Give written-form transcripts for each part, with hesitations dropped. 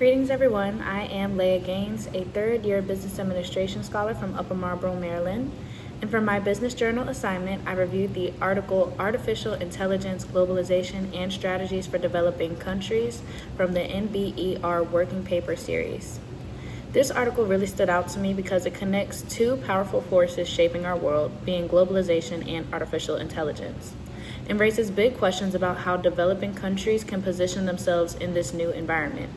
Greetings, everyone. I am Layah Gaines, a third-year business administration scholar from Upper Marlboro, Maryland. And for my business journal assignment, I reviewed the article Artificial Intelligence, Globalization, and Strategies for Developing Countries from the NBER Working Paper series. This article really stood out to me because it connects two powerful forces shaping our world, being globalization and artificial intelligence, and raises big questions about how developing countries can position themselves in this new environment.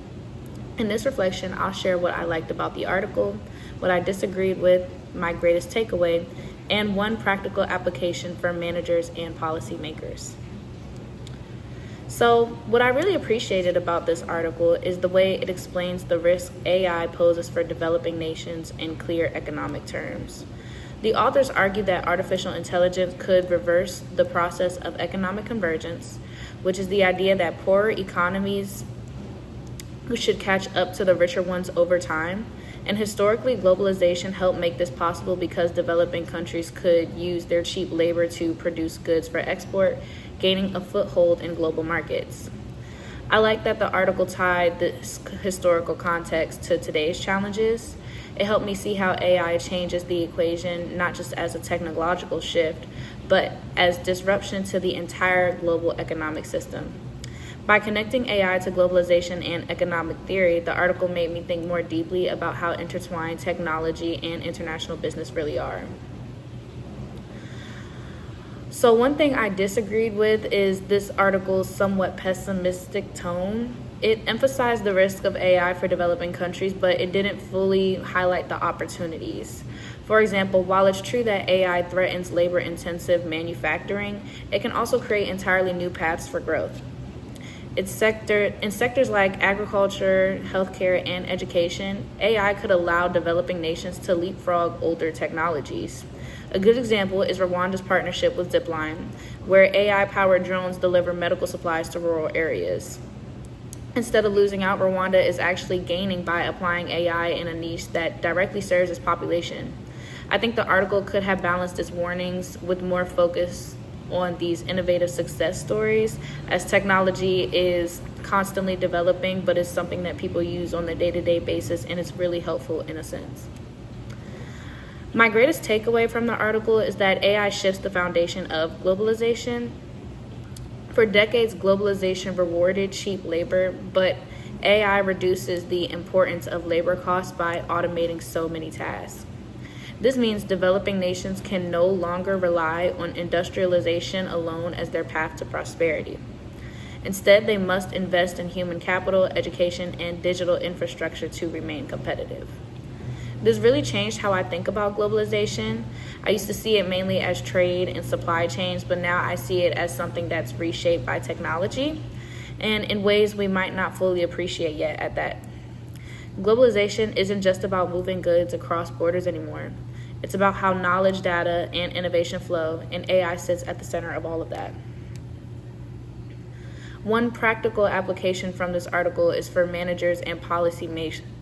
In this reflection, I'll share what I liked about the article, what I disagreed with, my greatest takeaway, and one practical application for managers and policymakers. So, what I really appreciated about this article is the way it explains the risk AI poses for developing nations in clear economic terms. The authors argue that artificial intelligence could reverse the process of economic convergence, which is the idea that poorer economies who should catch up to the richer ones over time. And historically, globalization helped make this possible because developing countries could use their cheap labor to produce goods for export, gaining a foothold in global markets. I like that the article tied this historical context to today's challenges. It helped me see how AI changes the equation, not just as a technological shift, but as disruption to the entire global economic system. By connecting AI to globalization and economic theory, the article made me think more deeply about how intertwined technology and international business really are. So one thing I disagreed with is this article's somewhat pessimistic tone. It emphasized the risk of AI for developing countries, but it didn't fully highlight the opportunities. For example, while it's true that AI threatens labor-intensive manufacturing, it can also create entirely new paths for growth. In sectors like agriculture, healthcare, and education, AI could allow developing nations to leapfrog older technologies. A good example is Rwanda's partnership with Zipline, where AI-powered drones deliver medical supplies to rural areas. Instead of losing out, Rwanda is actually gaining by applying AI in a niche that directly serves its population. I think the article could have balanced its warnings with more focus on these innovative success stories, as technology is constantly developing, but it's something that people use on a day-to-day basis, and it's really helpful in a sense. My greatest takeaway from the article is that AI shifts the foundation of globalization. For decades, globalization rewarded cheap labor, but AI reduces the importance of labor costs by automating so many tasks. This means developing nations can no longer rely on industrialization alone as their path to prosperity. Instead, they must invest in human capital, education, and digital infrastructure to remain competitive. This really changed how I think about globalization. I used to see it mainly as trade and supply chains, but now I see it as something that's reshaped by technology and in ways we might not fully appreciate yet at that. Globalization isn't just about moving goods across borders anymore. It's about how knowledge, data, and innovation flow, and AI sits at the center of all of that. One practical application from this article is for managers and policy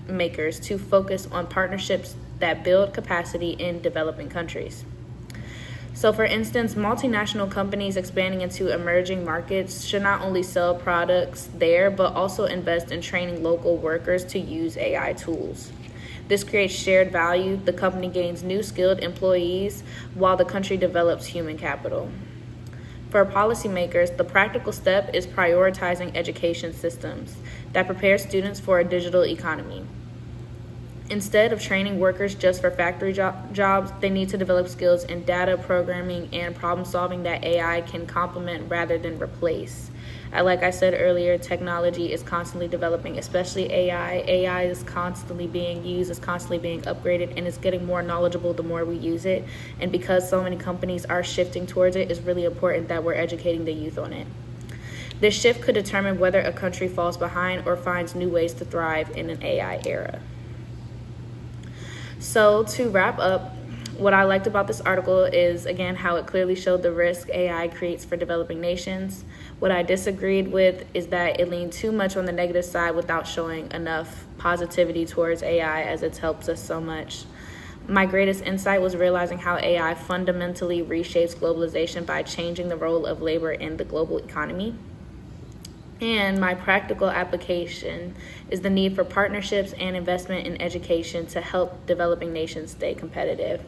makers to focus on partnerships that build capacity in developing countries. So for instance, multinational companies expanding into emerging markets should not only sell products there, but also invest in training local workers to use AI tools. This creates shared value. The company gains new skilled employees while the country develops human capital. For policymakers, the practical step is prioritizing education systems that prepare students for a digital economy. Instead of training workers just for factory jobs, they need to develop skills in data programming and problem solving that AI can complement rather than replace. Like I said earlier, technology is constantly developing, especially AI. AI is constantly being used, is constantly being upgraded, and it's getting more knowledgeable the more we use it. And because so many companies are shifting towards it, it's really important that we're educating the youth on it. This shift could determine whether a country falls behind or finds new ways to thrive in an AI era. So to wrap up, what I liked about this article is, again, how it clearly showed the risk AI creates for developing nations. What I disagreed with is that it leaned too much on the negative side without showing enough positivity towards AI, as it's helped us so much. My greatest insight was realizing how AI fundamentally reshapes globalization by changing the role of labor in the global economy. And my practical application is the need for partnerships and investment in education to help developing nations stay competitive.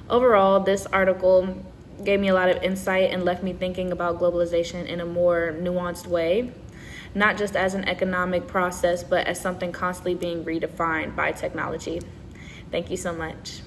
Overall, this article gave me a lot of insight and left me thinking about globalization in a more nuanced way, not just as an economic process, but as something constantly being redefined by technology. Thank you so much.